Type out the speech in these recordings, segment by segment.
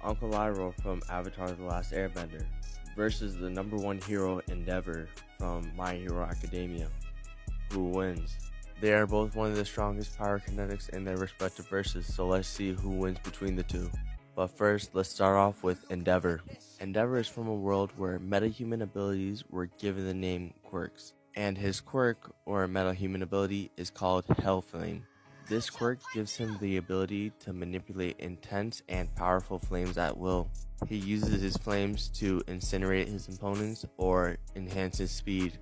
Uncle Iroh from Avatar: The Last Airbender versus the number one hero Endeavor from My Hero Academia. Who wins? They are both one of the strongest power kinetics in their respective verses, so let's see who wins between the two. But first, let's start off with Endeavor. Endeavor is from a world where metahuman abilities were given the name quirks, and his quirk, or metahuman ability, is called Hellflame. This quirk gives him the ability to manipulate intense and powerful flames at will. He uses his flames to incinerate his opponents or enhance his speed,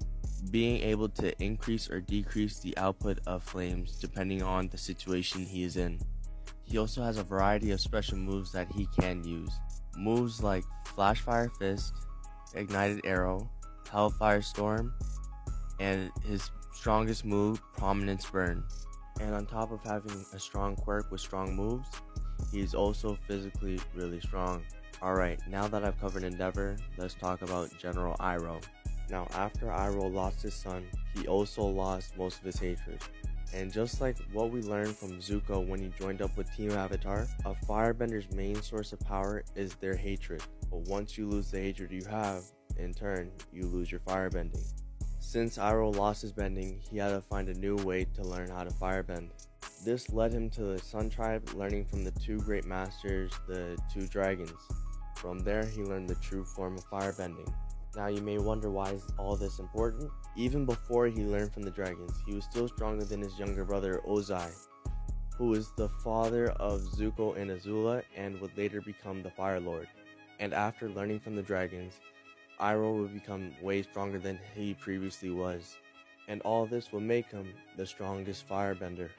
being able to increase or decrease the output of flames depending on the situation he is in. He also has a variety of special moves that he can use. Moves like Flashfire Fist, Ignited Arrow, Hellfire Storm, and his strongest move, Prominence Burn. And on top of having a strong quirk with strong moves, he's also physically really strong. Alright, now that I've covered Endeavor, let's talk about General Iroh. Now, after Iroh lost his son, he also lost most of his hatred. And just like what we learned from Zuko when he joined up with Team Avatar, a firebender's main source of power is their hatred. But once you lose the hatred you have, in turn, you lose your firebending. Since Iroh lost his bending, he had to find a new way to learn how to firebend. This led him to the Sun Tribe, learning from the two great masters, the two dragons. From there, he learned the true form of firebending. Now you may wonder, why is all this important? Even before he learned from the dragons, he was still stronger than his younger brother Ozai, who is the father of Zuko and Azula and would later become the Fire Lord. And after learning from the dragons, Iroh would become way stronger than he previously was, and all this will make him the strongest firebender.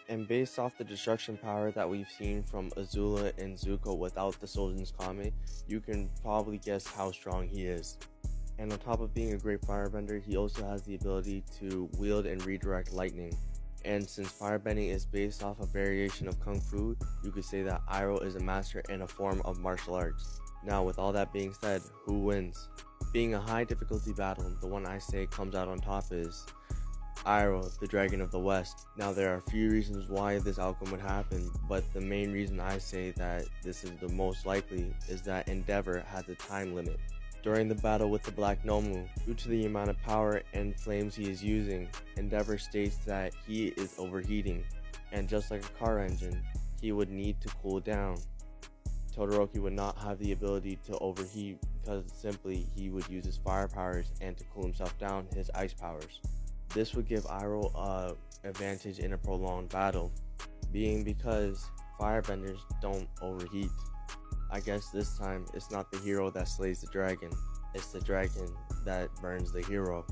And based off the destruction power that we've seen from Azula and Zuko without the Soldin's Kame, you can probably guess how strong he is. And on top of being a great firebender, he also has the ability to wield and redirect lightning. And since firebending is based off a variation of Kung Fu, you could say that Iroh is a master in a form of martial arts. Now, with all that being said, who wins? Being a high difficulty battle, the one I say comes out on top is Iroh, the Dragon of the West. Now, there are a few reasons why this outcome would happen, but the main reason I say that this is the most likely is that Endeavor has a time limit. During the battle with the Black Nomu, due to the amount of power and flames he is using, Endeavor states that he is overheating, and just like a car engine, he would need to cool down. Todoroki would not have the ability to overheat because simply he would use his fire powers, and to cool himself down, his ice powers. This would give Iroh an advantage in a prolonged battle, being because firebenders don't overheat. I guess this time it's not the hero that slays the dragon, it's the dragon that burns the hero.